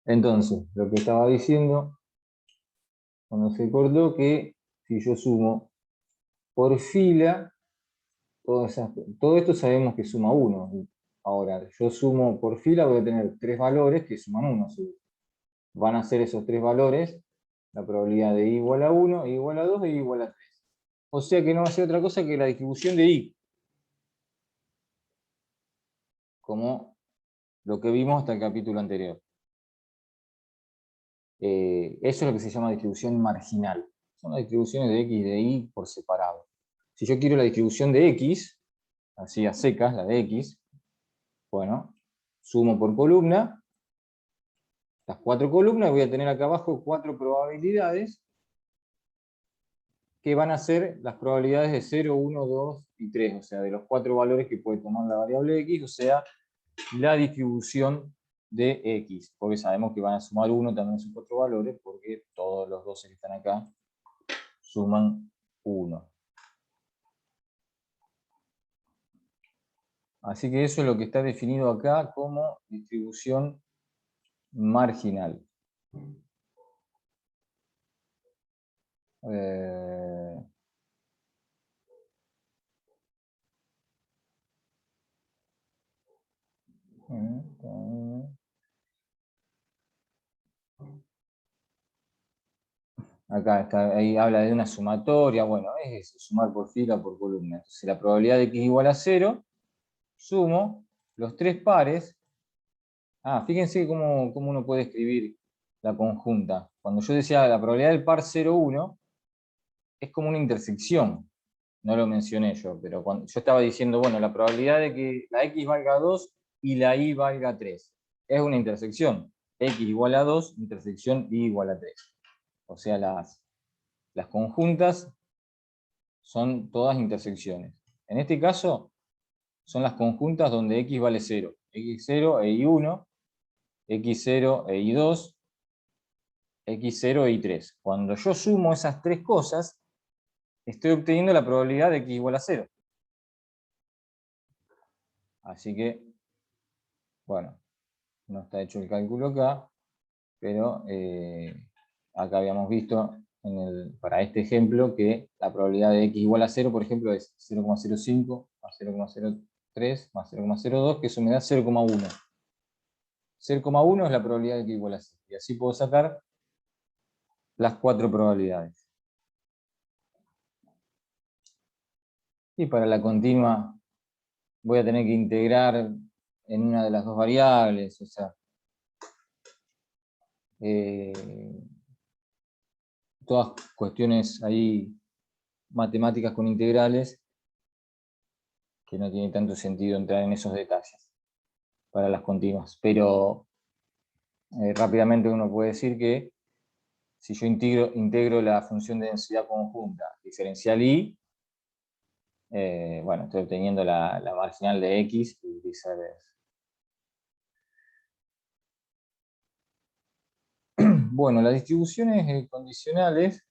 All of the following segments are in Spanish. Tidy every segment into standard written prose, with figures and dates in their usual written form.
Entonces, lo que estaba diciendo, cuando se cortó, que si yo sumo por fila, todo esto sabemos que suma 1. Ahora, yo sumo por fila, voy a tener 3 valores que suman 1. Van a ser esos 3 valores la probabilidad de i igual a 1, i igual a 2 e i igual a 3. O sea que no va a ser otra cosa que la distribución de i, como lo que vimos hasta el capítulo anterior. Eso es lo que se llama distribución marginal. Son las distribuciones de x y de y por separado. Si yo quiero la distribución de x, así a secas, la de x, bueno, sumo por columna, las 4 columnas, voy a tener acá abajo 4 probabilidades, que van a ser las probabilidades de 0, 1, 2 y 3, o sea, de los 4 valores que puede tomar la variable x, o sea, la distribución de x, porque sabemos que van a sumar 1 también esos 4 valores, porque todos los 12 que están acá suman 1. Así que eso es lo que está definido acá como distribución marginal. Acá está, ahí habla de una sumatoria, bueno, es eso, sumar por fila por columna. Entonces la probabilidad de x igual a 0, sumo los 3 pares. Fíjense cómo uno puede escribir la conjunta. Cuando yo decía la probabilidad del par 0, 1, es como una intersección. No lo mencioné yo, pero cuando yo estaba diciendo, bueno, la probabilidad de que la x valga 2 y la y valga 3. Es una intersección. X igual a 2, intersección y igual a 3. O sea, las conjuntas son todas intersecciones. En este caso, son las conjuntas donde x vale 0. x0 e y1, x0 e y2, x0 e y3. Cuando yo sumo esas 3 cosas, estoy obteniendo la probabilidad de x igual a 0. Así que, bueno, no está hecho el cálculo acá, pero acá habíamos visto para este ejemplo que la probabilidad de x igual a 0, por ejemplo, es 0,05 más 0,03 más 0,02, que eso me da 0,1. 0,1 es la probabilidad de x igual a 0. Y así puedo sacar las 4 probabilidades. Y para la continua voy a tener que integrar en una de las dos variables, o sea, todas cuestiones ahí matemáticas con integrales, que no tiene tanto sentido entrar en esos detalles para las continuas. Pero rápidamente uno puede decir que si yo integro la función de densidad conjunta diferencial y, bueno, estoy obteniendo la marginal de x y viceversa. Bueno, las distribuciones condicionales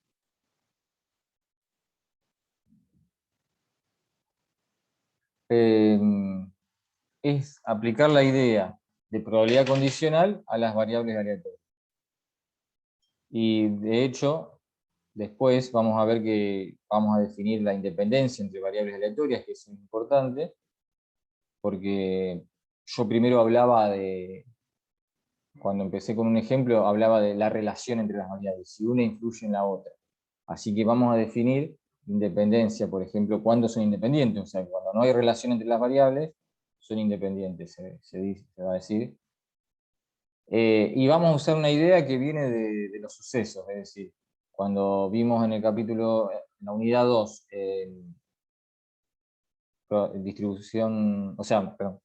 es aplicar la idea de probabilidad condicional a las variables aleatorias. Y de hecho, después vamos a ver que vamos a definir la independencia entre variables aleatorias, que es importante, porque yo primero hablaba de, cuando empecé con un ejemplo, hablaba de la relación entre las variables, si una influye en la otra. Así que vamos a definir independencia, por ejemplo, cuándo son independientes, o sea, cuando no hay relación entre las variables, son independientes, se va a decir. Y vamos a usar una idea que viene de los sucesos, es decir, cuando vimos en el capítulo, en la unidad 2, distribución, o sea, perdón,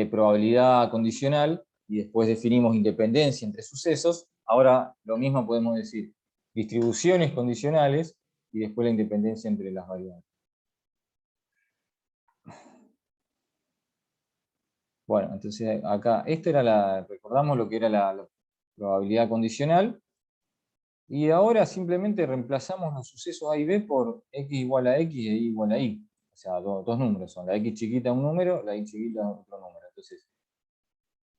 probabilidad condicional, y después definimos independencia entre sucesos, ahora lo mismo podemos decir distribuciones condicionales y después la independencia entre las variables. Bueno, entonces acá, recordamos lo que era la probabilidad condicional, y ahora simplemente reemplazamos los sucesos A y B por x igual a x e y igual a y. O sea, dos números son, la x chiquita un número, la y chiquita otro número. Entonces,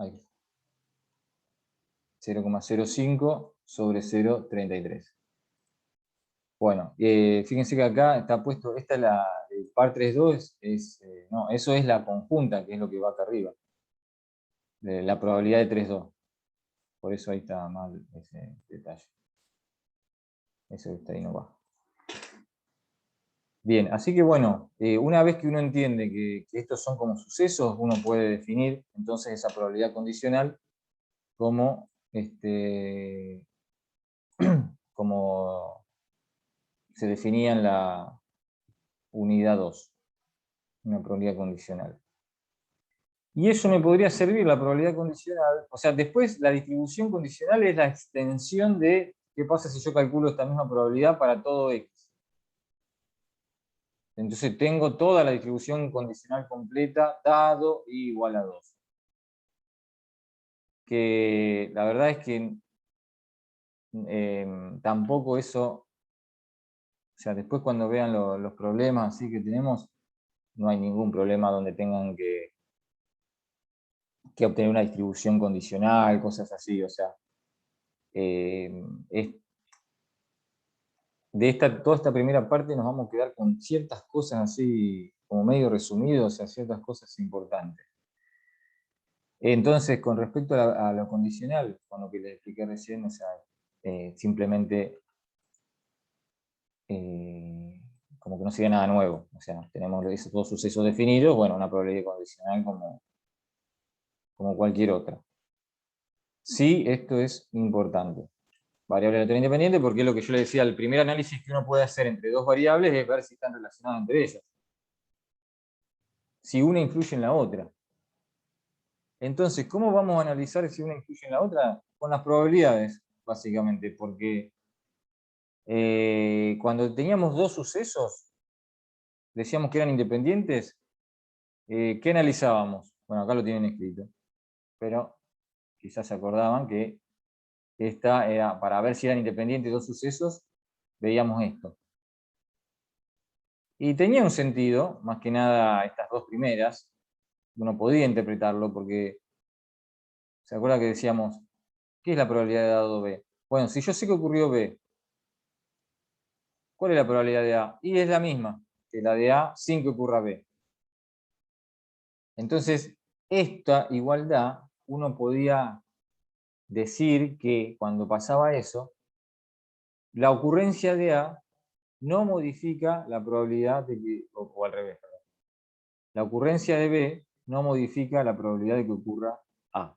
ahí, 0,05 sobre 0,33. Bueno, fíjense que acá está puesto, esta es el par 3,2, no, eso es la conjunta, que es lo que va acá arriba. La probabilidad de 3,2. Por eso ahí está mal ese detalle. Eso que está ahí no va. Bien, así que bueno, una vez que uno entiende que estos son como sucesos, uno puede definir entonces esa probabilidad condicional como, como se definía en la unidad 2, una probabilidad condicional. Y eso me podría servir, la probabilidad condicional. O sea, después la distribución condicional es la extensión de qué pasa si yo calculo esta misma probabilidad para todo x. Entonces tengo toda la distribución condicional completa dado y igual a 2. Que la verdad es que tampoco eso, o sea, después cuando vean los problemas así que tenemos, no hay ningún problema donde tengan que obtener una distribución condicional, cosas así, o sea, toda esta primera parte nos vamos a quedar con ciertas cosas así, como medio resumido, o sea, ciertas cosas importantes. Entonces, con respecto a lo condicional, con lo que les expliqué recién, o sea, simplemente como que no sería nada nuevo. O sea, tenemos esos dos sucesos definidos, bueno, una probabilidad condicional como cualquier otra. Sí, esto es importante. Variable aleatoria independiente, porque es lo que yo le decía, el primer análisis que uno puede hacer entre dos variables es ver si están relacionadas entre ellas. Si una influye en la otra. Entonces, ¿cómo vamos a analizar si una influye en la otra? Con las probabilidades, básicamente, porque cuando teníamos dos sucesos, decíamos que eran independientes, ¿qué analizábamos? Bueno, acá lo tienen escrito, pero quizás se acordaban que esta era, para ver si eran independientes dos sucesos, veíamos esto. Y tenía un sentido, más que nada estas dos primeras, uno podía interpretarlo porque, ¿se acuerda que decíamos, qué es la probabilidad de dado B? Bueno, si yo sé que ocurrió B, ¿cuál es la probabilidad de A? Y es la misma que la de A sin que ocurra B. Entonces, esta igualdad, uno podía decir que cuando pasaba eso, la ocurrencia de A no modifica la probabilidad de que, o al revés, perdón. La ocurrencia de B no modifica la probabilidad de que ocurra A.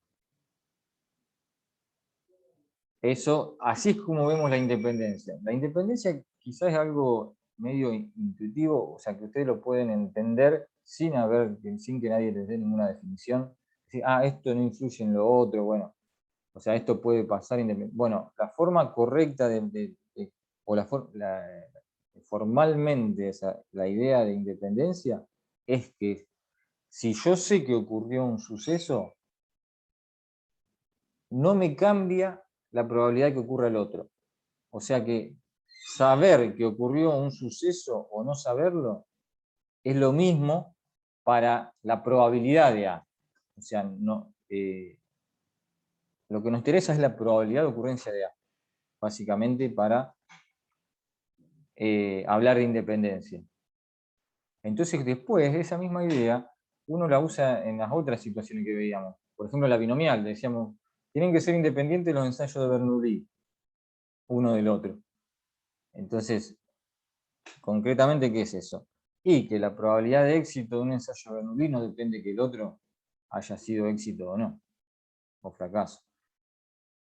Eso, así es como vemos la independencia. La independencia quizás es algo medio intuitivo, o sea, que ustedes lo pueden entender sin que nadie les dé ninguna definición. Decir, esto no influye en lo otro, bueno, o sea, esto puede pasar independientemente. Bueno, la forma correcta formalmente la idea de independencia es que si yo sé que ocurrió un suceso, no me cambia la probabilidad de que ocurra el otro. O sea que saber que ocurrió un suceso o no saberlo es lo mismo para la probabilidad de A. O sea, no, lo que nos interesa es la probabilidad de ocurrencia de A, básicamente para hablar de independencia. Entonces después esa misma idea uno la usa en las otras situaciones que veíamos. Por ejemplo, la binomial, decíamos, tienen que ser independientes los ensayos de Bernoulli, uno del otro. Entonces, concretamente, ¿qué es eso? Y que la probabilidad de éxito de un ensayo de Bernoulli no depende que el otro haya sido éxito o no, o fracaso.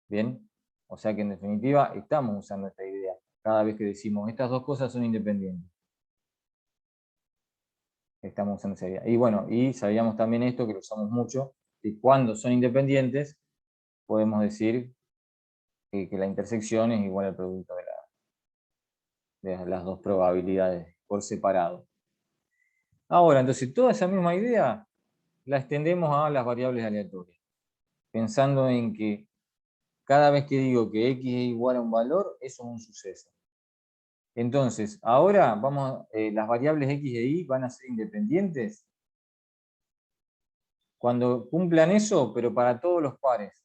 ¿Bien? O sea que en definitiva estamos usando esta idea cada vez que decimos estas dos cosas son independientes. Estamos usando esa idea. Y bueno, y sabíamos también esto, que lo usamos mucho, que cuando son independientes podemos decir que la intersección es igual al producto de las dos probabilidades por separado. Ahora, entonces, toda esa misma idea la extendemos a las variables aleatorias, pensando en que cada vez que digo que x es igual a un valor, eso es un suceso. Entonces, ahora las variables x e y van a ser independientes. Cuando cumplan eso, pero para todos los pares.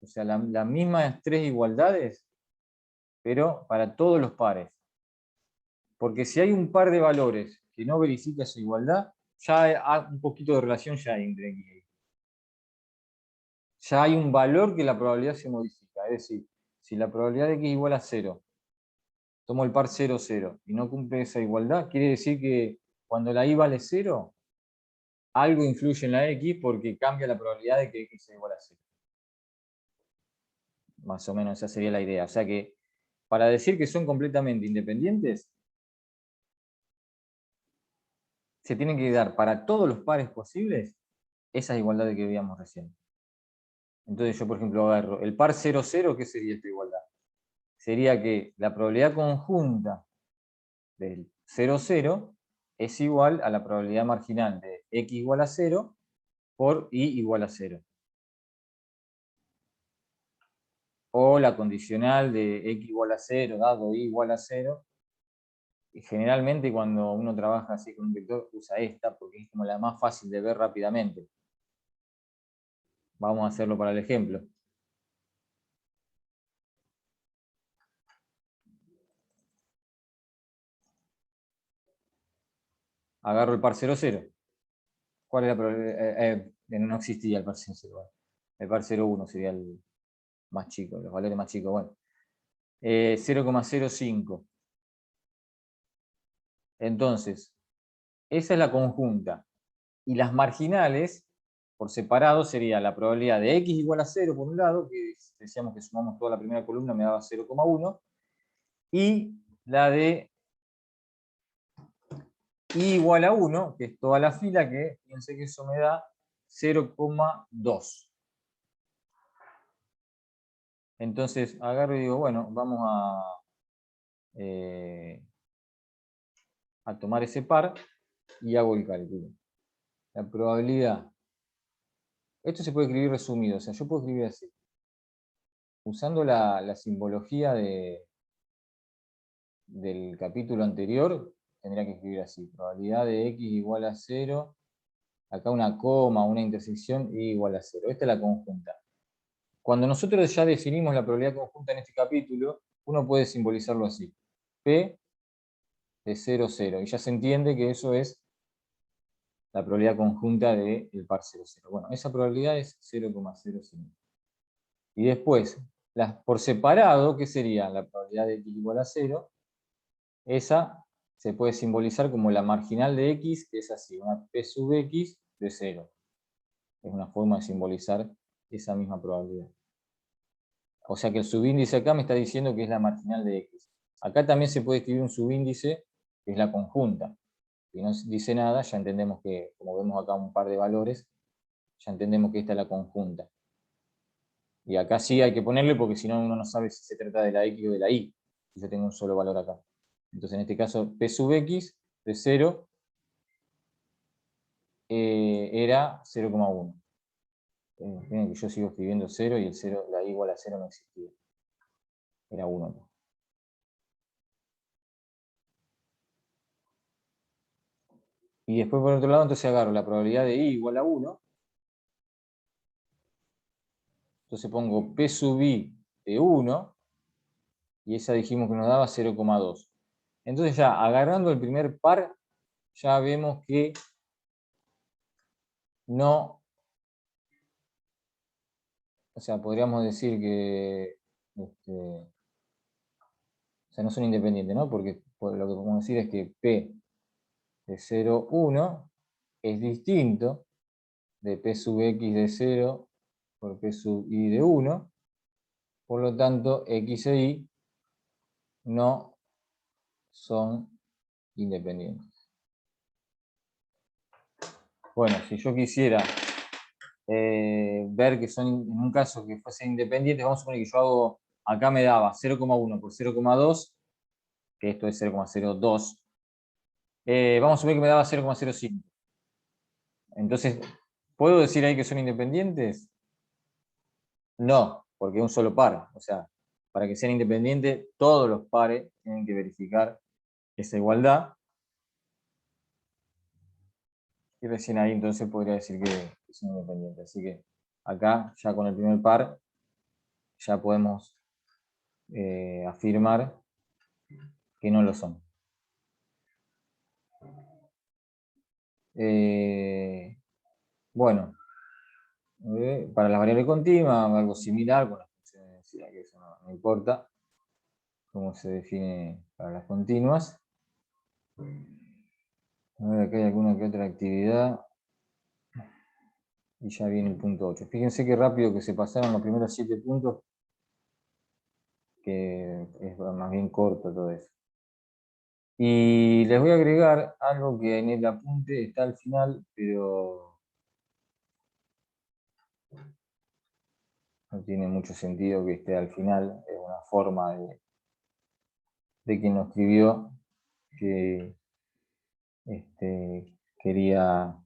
O sea, las mismas 3 igualdades, pero para todos los pares. Porque si hay un par de valores que no verifica esa igualdad, ya hay un poquito de relación ya hay entre X y Y. Ya hay un valor que la probabilidad se modifica. Es decir, si la probabilidad de X igual a 0, tomo el par 0, 0, y no cumple esa igualdad, quiere decir que cuando la Y vale 0, algo influye en la X porque cambia la probabilidad de que X sea igual a 0. Más o menos esa sería la idea. O sea que, para decir que son completamente independientes, se tienen que dar para todos los pares posibles esas igualdades que veíamos recién. Entonces yo, por ejemplo, agarro el par 0, 0, ¿qué sería esta igualdad? Sería que la probabilidad conjunta del 0, 0 es igual a la probabilidad marginal de X igual a 0 por Y igual a 0. O la condicional de X igual a 0 dado Y igual a 0. Y generalmente cuando uno trabaja así con un vector usa esta porque es como la más fácil de ver rápidamente. Vamos a hacerlo para el ejemplo. Agarro el par 0, 0. ¿Cuál es la probabilidad? No existía el par 0, 0. El par 0, 1 sería el más chico, los valores más chicos. Bueno, 0,05. Entonces, esa es la conjunta. Y las marginales, por separado, sería la probabilidad de X igual a 0 por un lado, que decíamos que sumamos toda la primera columna, me daba 0,1, y la de Y igual a 1, que es toda la fila, que fíjense que eso me da 0,2. Entonces agarro y digo, bueno, vamos a tomar ese par y hago el cálculo. La probabilidad. Esto se puede escribir resumido, o sea, yo puedo escribir así. Usando la simbología del capítulo anterior, tendría que escribir así. Probabilidad de X igual a 0. Acá una coma, una intersección, Y igual a 0. Esta es la conjunta. Cuando nosotros ya definimos la probabilidad conjunta en este capítulo, uno puede simbolizarlo así. P de 0, 0. Y ya se entiende que eso es la probabilidad conjunta del par 0, 0. Bueno, esa probabilidad es 0,05. Y después, por separado, ¿qué sería? La probabilidad de X igual a 0. Esa se puede simbolizar como la marginal de X, que es así, una P sub X de 0. Es una forma de simbolizar esa misma probabilidad. O sea que el subíndice acá me está diciendo que es la marginal de X. Acá también se puede escribir un subíndice, que es la conjunta. Si no dice nada, ya entendemos que, como vemos acá un par de valores, ya entendemos que esta es la conjunta. Y acá sí hay que ponerle porque si no uno no sabe si se trata de la X o de la Y. Si yo tengo un solo valor acá. Entonces en este caso P sub X de 0 era 0,1. Miren que yo sigo escribiendo 0 y el 0, la Y igual a 0 no existía. Era 1. Y después por otro lado, entonces agarro la probabilidad de Y igual a 1. Entonces pongo P sub I de 1. Y esa dijimos que nos daba 0,2. Entonces ya agarrando el primer par, ya vemos que no, o sea, podríamos decir que o sea, no son independientes, ¿no? Porque lo que podemos decir es que P de 0, 1 es distinto de P sub X de 0 por P sub I de 1. Por lo tanto, X e Y no son independientes. Bueno, si yo quisiera ver que son, en un caso que fuesen independientes, vamos a suponer que yo hago, acá me daba 0,1 por 0,2, que esto es 0,02. Vamos a suponer que me daba 0,05. Entonces, ¿puedo decir ahí que son independientes? No, porque es un solo par. O sea, para que sean independientes, todos los pares tienen que verificar esa igualdad. Y recién ahí entonces podría decir que son independientes. Así que acá, ya con el primer par, ya podemos afirmar que no lo son. Bueno, para las variables continuas, algo similar con las funciones de densidad, que eso no importa cómo se define para las continuas. A ver, acá hay alguna que otra actividad. Y ya viene el punto 8. Fíjense qué rápido que se pasaron los primeros 7 puntos, que es más bien corto todo eso. Y les voy a agregar algo que en el apunte está al final, pero no tiene mucho sentido que esté al final. Es una forma de quien lo escribió que quería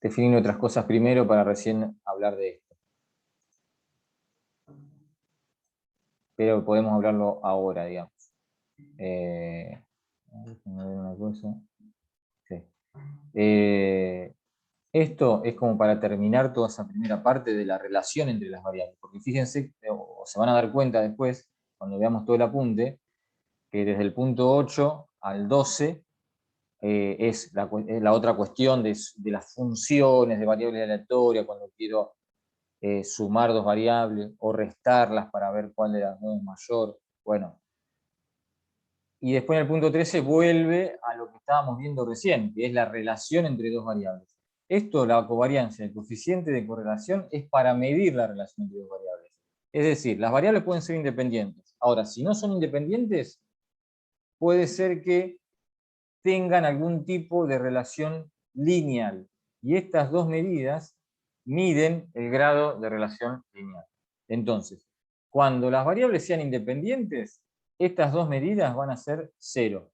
definir otras cosas primero para recién hablar de esto. Pero podemos hablarlo ahora, digamos. Déjenme ver una cosa. Sí. Esto es como para terminar toda esa primera parte de la relación entre las variables, porque fíjense, o se van a dar cuenta después, cuando veamos todo el apunte, que desde el punto 8 al 12 es la otra cuestión de las funciones de variables aleatorias, cuando quiero sumar dos variables o restarlas para ver cuál de las dos es mayor. Bueno, y después en el punto 13 vuelve a lo que estábamos viendo recién, que es la relación entre dos variables. Esto, la covariancia, el coeficiente de correlación, es para medir la relación entre dos variables. Es decir, las variables pueden ser independientes. Ahora, si no son independientes, puede ser que tengan algún tipo de relación lineal. Y estas dos medidas miden el grado de relación lineal. Entonces, cuando las variables sean independientes, estas dos medidas van a ser 0.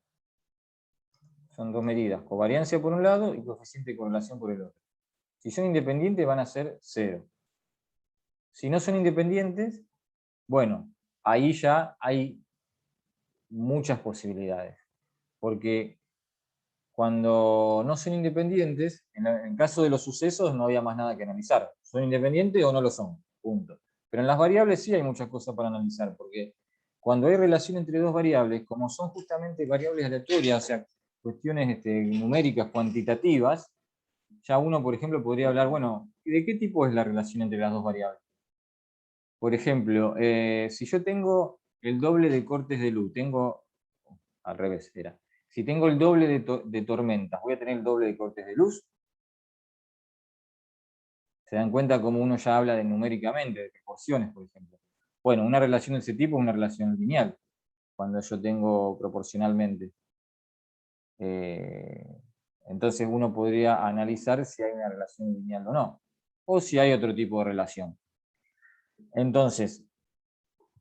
Son dos medidas, covariancia por un lado y coeficiente de correlación por el otro. Si son independientes van a ser 0. Si no son independientes, bueno, ahí ya hay muchas posibilidades. Porque cuando no son independientes, en el caso de los sucesos no había más nada que analizar. ¿Son independientes o no lo son? Punto. Pero en las variables sí hay muchas cosas para analizar, porque cuando hay relación entre dos variables, como son justamente variables aleatorias, o sea, cuestiones numéricas, cuantitativas, ya uno, por ejemplo, podría hablar, bueno, ¿de qué tipo es la relación entre las dos variables? Por ejemplo, si yo tengo el doble de cortes de luz, tengo, al revés, era, si tengo el doble de tormentas, ¿voy a tener el doble de cortes de luz? ¿Se dan cuenta cómo uno ya habla de numéricamente, de proporciones, por ejemplo? Bueno, una relación de ese tipo es una relación lineal, cuando yo tengo proporcionalmente. Entonces uno podría analizar si hay una relación lineal o no, o si hay otro tipo de relación. Entonces,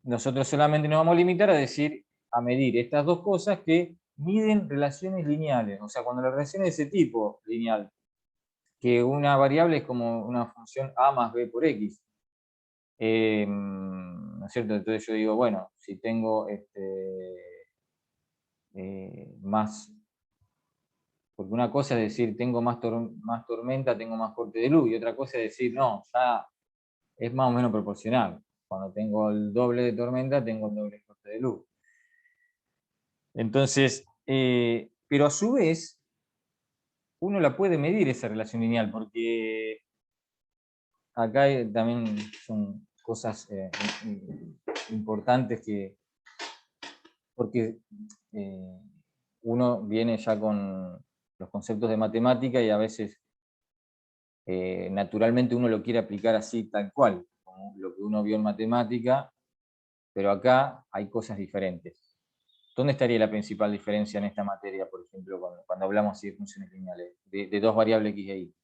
nosotros solamente nos vamos a limitar a decir, a medir estas dos cosas que miden relaciones lineales. O sea, cuando la relación es de ese tipo, lineal, que una variable es como una función a más b por x. ¿No es cierto? Entonces yo digo, bueno, si tengo más, porque una cosa es decir, tengo más tormenta, tengo más corte de luz, y otra cosa es decir, no, ya es más o menos proporcional. Cuando tengo el doble de tormenta, tengo el doble de corte de luz. Entonces, pero a su vez, uno la puede medir esa relación lineal, porque acá también son cosas importantes porque uno viene ya con los conceptos de matemática y a veces naturalmente uno lo quiere aplicar así tal cual, como lo que uno vio en matemática, pero acá hay cosas diferentes. ¿Dónde estaría la principal diferencia en esta materia, por ejemplo, cuando hablamos de funciones lineales, de dos variables x e y?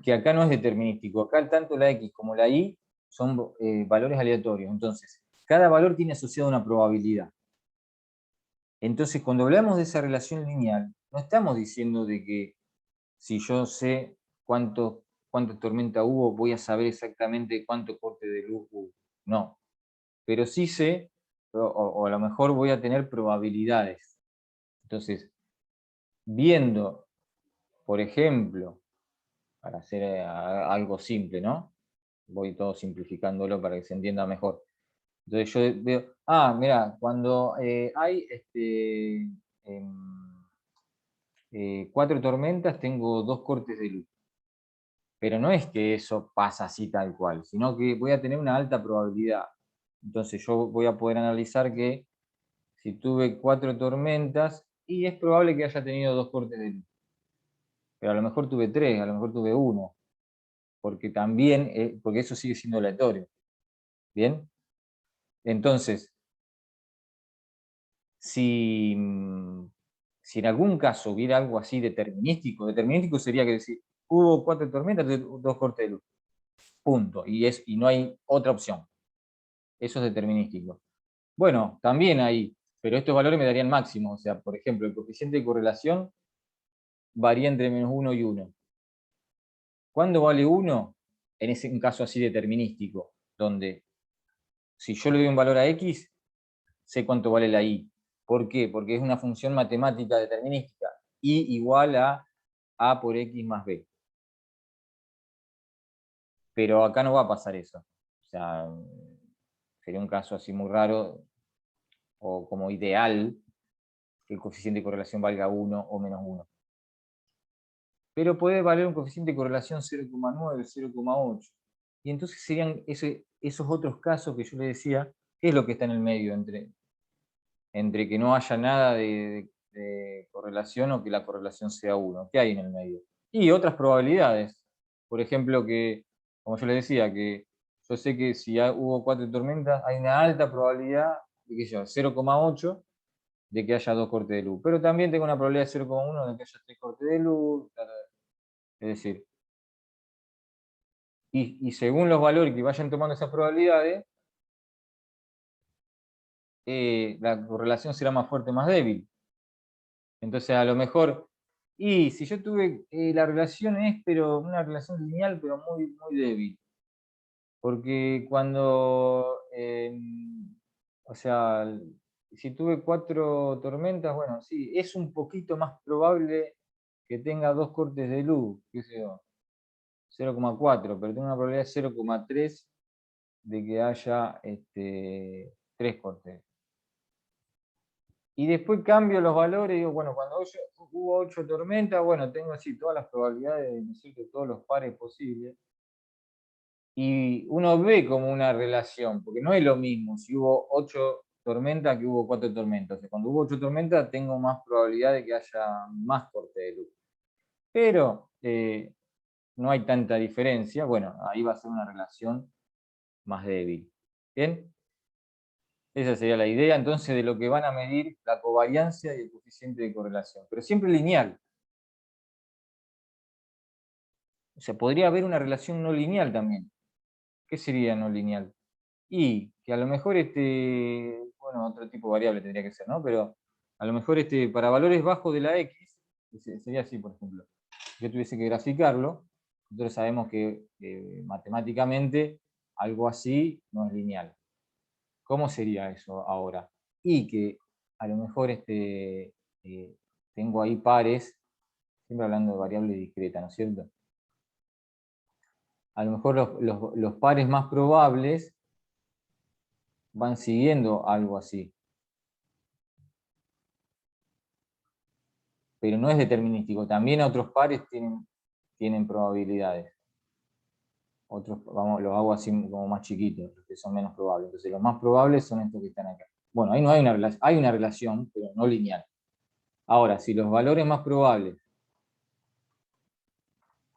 Que acá no es determinístico, acá tanto la x como la y son valores aleatorios, entonces cada valor tiene asociada una probabilidad. Entonces cuando hablamos de esa relación lineal, no estamos diciendo de que si yo sé cuánta tormenta hubo, voy a saber exactamente cuánto corte de luz hubo. No, pero sí sé, o a lo mejor voy a tener probabilidades. Entonces, viendo por ejemplo, para hacer algo simple, ¿no? Voy todo simplificándolo para que se entienda mejor. Entonces yo veo, mira, cuando hay 4 tormentas, tengo 2 cortes de luz. Pero no es que eso pasa así tal cual, sino que voy a tener una alta probabilidad. Entonces yo voy a poder analizar que si tuve 4 tormentas, y es probable que haya tenido 2 cortes de luz. Pero a lo mejor tuve 3, a lo mejor tuve 1, porque también, porque eso sigue siendo aleatorio. ¿Bien? Entonces, si en algún caso hubiera algo así determinístico sería que decir, hubo 4 tormentas, 2 cortes de luz. Punto. Y no hay otra opción. Eso es determinístico. Bueno, también ahí, pero estos valores me darían máximos. O sea, por ejemplo, el coeficiente de correlación varía entre -1 y 1. ¿Cuándo vale 1? Un caso así determinístico, donde si yo le doy un valor a X, sé cuánto vale la Y. ¿Por qué? Porque es una función matemática determinística. Y igual a por X más B. Pero acá no va a pasar eso. O sea, sería un caso así muy raro, o como ideal, que el coeficiente de correlación valga 1 o -1. Pero puede valer un coeficiente de correlación 0,9, 0,8. Y entonces serían esos otros casos que yo le decía, ¿qué es lo que está en el medio entre que no haya nada de correlación o que la correlación sea 1? ¿Qué hay en el medio? Y otras probabilidades. Por ejemplo, que, como yo le decía, que yo sé que si hubo 4 tormentas, hay una alta probabilidad de que sea 0,8 de que haya 2 cortes de luz. Pero también tengo una probabilidad de 0,1 de que haya 3 cortes de luz. Es decir, y según los valores que vayan tomando esas probabilidades, la correlación será más fuerte o más débil. Entonces, a lo mejor, y si yo tuve, la relación es, pero una relación lineal, pero muy, muy débil. Porque cuando, o sea, si tuve 4 tormentas, bueno, sí, es un poquito más probable que tenga 2 cortes de luz, qué sé yo, 0,4, pero tengo una probabilidad de 0,3 de que haya 3 cortes. Y después cambio los valores, digo, bueno, cuando hubo 8 tormentas, bueno, tengo así todas las probabilidades, ¿no es cierto?, todos los pares posibles. Y uno ve como una relación, porque no es lo mismo si hubo 8 tormentas que hubo 4 tormentas. O sea, cuando hubo 8 tormentas tengo más probabilidad de que haya más corte de luz. Pero no hay tanta diferencia, bueno, ahí va a ser una relación más débil. ¿Bien? Esa sería la idea entonces de lo que van a medir la covariancia y el coeficiente de correlación, pero siempre lineal. O sea, podría haber una relación no lineal también. ¿Qué sería no lineal? Y que a lo mejor bueno, otro tipo de variable tendría que ser, ¿no? Pero a lo mejor para valores bajos de la X, sería así, por ejemplo. Si yo tuviese que graficarlo, nosotros sabemos que matemáticamente algo así no es lineal. ¿Cómo sería eso ahora? Y que a lo mejor tengo ahí pares, siempre hablando de variable discreta, ¿no es cierto? A lo mejor los pares más probables van siguiendo algo así. Pero no es determinístico. También otros pares tienen probabilidades. Otros, vamos, los hago así como más chiquitos, los que son menos probables. Entonces los más probables son estos que están acá. Bueno, ahí no hay una relación, pero no lineal. Ahora, si los valores más probables,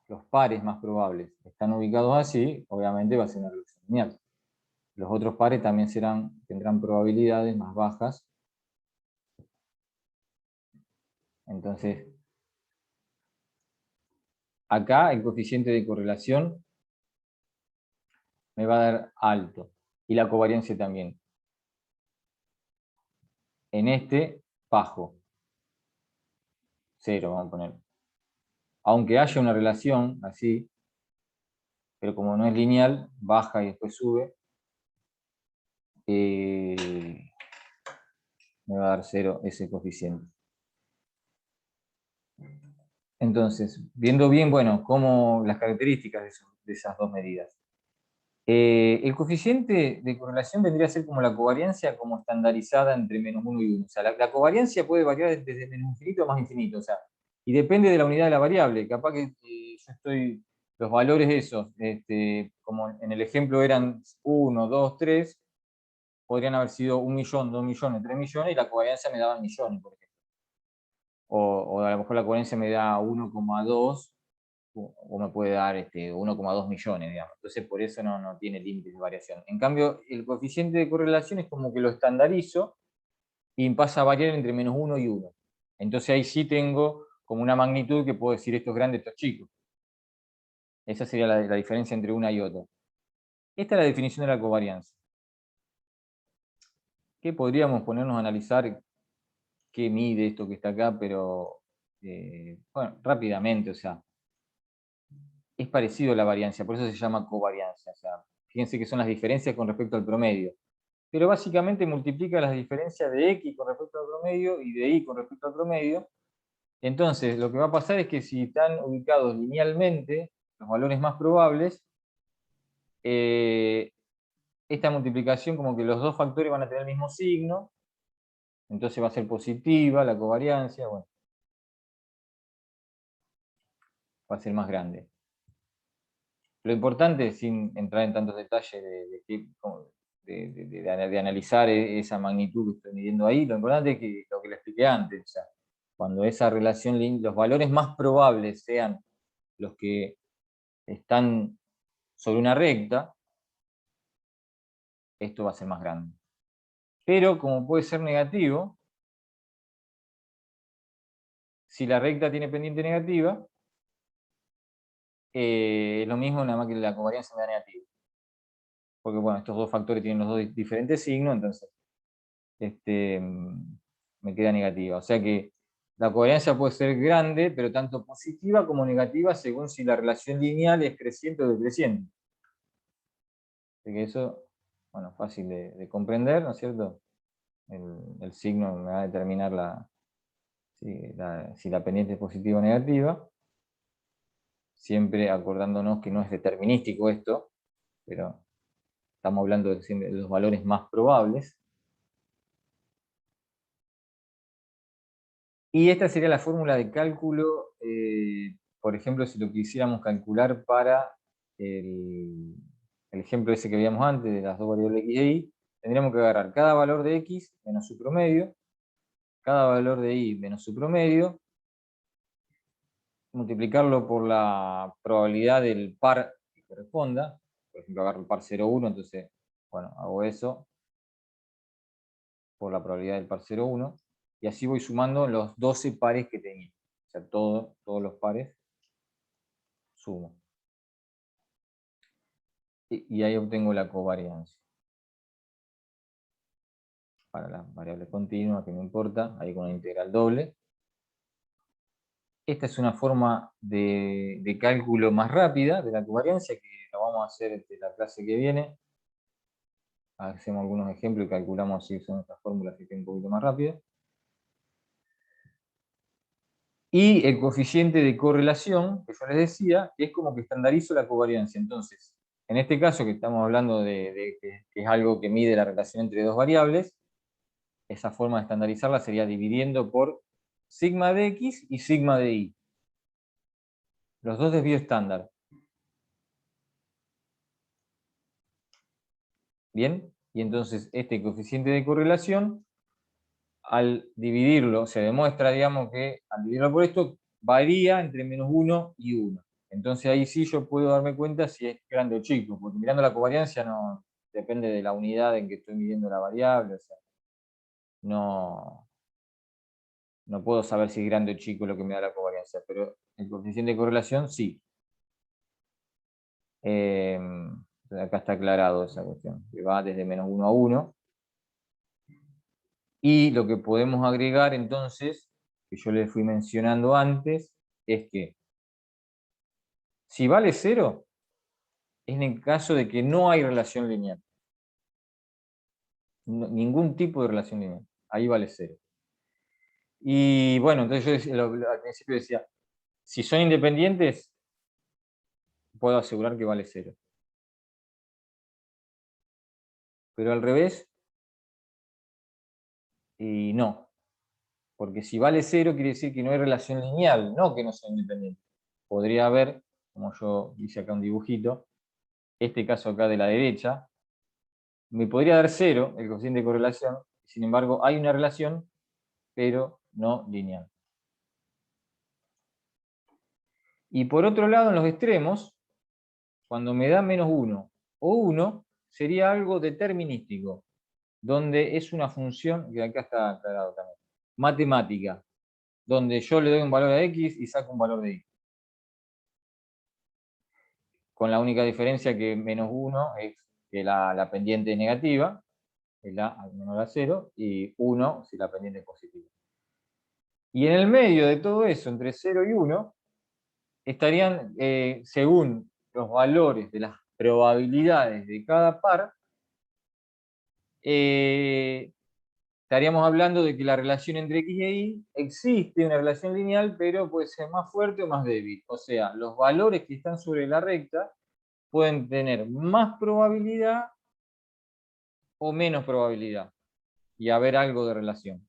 los pares más probables, están ubicados así, obviamente va a ser una relación lineal. Los otros pares también tendrán probabilidades más bajas. Entonces, acá el coeficiente de correlación me va a dar alto. Y la covariancia también. En bajo. 0 vamos a poner. Aunque haya una relación así, pero como no es lineal, baja y después sube, me va a dar 0 ese coeficiente. Entonces, viendo bien, bueno, cómo las características de esas dos medidas. El coeficiente de correlación vendría a ser como la covariancia como estandarizada entre -1 y 1. O sea, la covariancia puede variar desde menos infinito a más infinito. O sea, y depende de la unidad de la variable. Capaz que yo estoy, los valores esos, como en el ejemplo eran 1, 2, 3, podrían haber sido 1 millón, 2 millones, 3 millones, y la covariancia me daba millones, por ejemplo. O a lo mejor la covariancia me da 1,2 o me puede dar 1,2 millones, digamos. Entonces, por eso no tiene límites de variación. En cambio, el coeficiente de correlación es como que lo estandarizo y pasa a variar entre -1 y 1. Entonces, ahí sí tengo como una magnitud que puedo decir esto es grande, esto es chico. Esa sería la diferencia entre una y otra. Esta es la definición de la covariancia. ¿Qué podríamos ponernos a analizar qué mide esto que está acá? Pero, bueno, rápidamente, o sea, es parecido a la variancia, por eso se llama covariancia. O sea, fíjense que son las diferencias con respecto al promedio. Pero básicamente multiplica las diferencias de X con respecto al promedio y de Y con respecto al promedio. Entonces, lo que va a pasar es que si están ubicados linealmente, los valores más probables, esta multiplicación como que los dos factores van a tener el mismo signo, entonces va a ser positiva la covariancia, bueno, va a ser más grande. Lo importante, sin entrar en tantos detalles de analizar esa magnitud que estoy midiendo ahí, lo importante es que lo que le expliqué antes, o sea, cuando esa relación, los valores más probables sean los que están sobre una recta, esto va a ser más grande. Pero como puede ser negativo, si la recta tiene pendiente negativa, es lo mismo, nada más que la covariancia me da negativa. Porque bueno, estos dos factores tienen los dos diferentes signos, entonces me queda negativa. O sea que la covariancia puede ser grande, pero tanto positiva como negativa, según si la relación lineal es creciente o decreciente. Así que eso, bueno, fácil de comprender, ¿no es cierto? El signo me va a determinar si la pendiente es positiva o negativa. Siempre acordándonos que no es determinístico esto, pero estamos hablando de los valores más probables. Y esta sería la fórmula de cálculo, por ejemplo, si lo quisiéramos calcular para el ejemplo ese que veíamos antes, de las dos variables x e y, tendríamos que agarrar cada valor de x menos su promedio, cada valor de y menos su promedio, multiplicarlo por la probabilidad del par que corresponda. Por ejemplo, agarro el par 0,1, entonces, bueno, hago eso por la probabilidad del par 0,1, y así voy sumando los 12 pares que tenía. O sea, todos los pares sumo. Y ahí obtengo la covariancia. Para las variables continuas, que no importa, ahí con una integral doble. Esta es una forma de cálculo más rápida de la covariancia, que lo vamos a hacer en la clase que viene. Hacemos algunos ejemplos y calculamos si son estas fórmulas que es un poquito más rápido. Y el coeficiente de correlación, que yo les decía, es como que estandarizo la covariancia. Entonces, en este caso que estamos hablando de que es algo que mide la relación entre dos variables, esa forma de estandarizarla sería dividiendo por sigma de x y sigma de y. Los dos desvíos estándar. ¿Bien? Y entonces este coeficiente de correlación, al dividirlo, se demuestra, digamos, que al dividirlo por esto, varía entre -1 y 1. Entonces ahí sí yo puedo darme cuenta si es grande o chico, porque mirando la covariancia no depende de la unidad en que estoy midiendo la variable, o sea, no puedo saber si es grande o chico lo que me da la covariancia, pero el coeficiente de correlación sí. Acá está aclarado esa cuestión, que va desde -1 a 1. Y lo que podemos agregar entonces, que yo les fui mencionando antes, es que si vale 0, es en el caso de que no hay relación lineal. Ningún tipo de relación lineal. Ahí vale 0. Y bueno, entonces yo al principio decía, Si son independientes, puedo asegurar que vale 0. Pero al revés, y no. Porque si vale 0 quiere decir que no hay relación lineal, no que no son independientes. Podría haber, como yo hice acá un dibujito, este caso acá de la derecha, me podría dar 0 el coeficiente de correlación, sin embargo hay una relación, pero no lineal. Y por otro lado, en los extremos, cuando me da -1 o 1, sería algo determinístico, donde es una función, que acá está aclarado también, matemática, donde yo le doy un valor a x y saco un valor de y. Con la única diferencia que -1 es que la pendiente es negativa, es la menor a 0, y 1 si la pendiente es positiva. Y en el medio de todo eso, entre 0 y 1, estarían, según los valores de las probabilidades de cada par, estaríamos hablando de que la relación entre x e y existe una relación lineal, pero puede ser más fuerte o más débil. O sea, los valores que están sobre la recta pueden tener más probabilidad o menos probabilidad y haber algo de relación.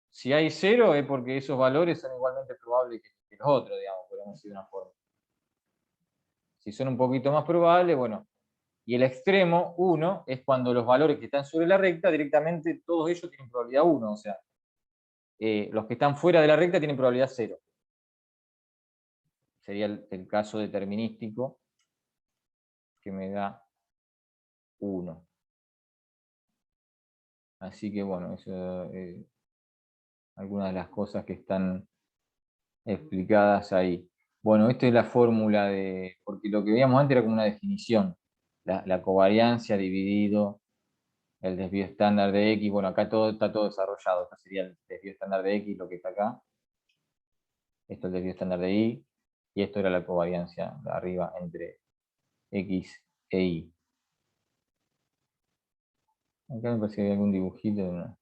Si hay 0 es porque esos valores son igualmente probables que los otros, digamos, podemos decir de una forma. Si son un poquito más probables, bueno. Y el extremo 1 es cuando los valores que están sobre la recta, directamente todos ellos tienen probabilidad 1, o sea, los que están fuera de la recta tienen probabilidad 0. Sería el caso determinístico que me da 1. Así que bueno, eso algunas de las cosas que están explicadas ahí. Bueno, esta es la fórmula de, porque lo que veíamos antes era como una definición, la covariancia dividido el desvío estándar de X, bueno, acá todo está todo desarrollado, esto sería el desvío estándar de X, lo que está acá, esto es el desvío estándar de Y, y esto era la covariancia de arriba entre X e Y. Acá me parece que hay algún dibujito.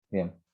Bien.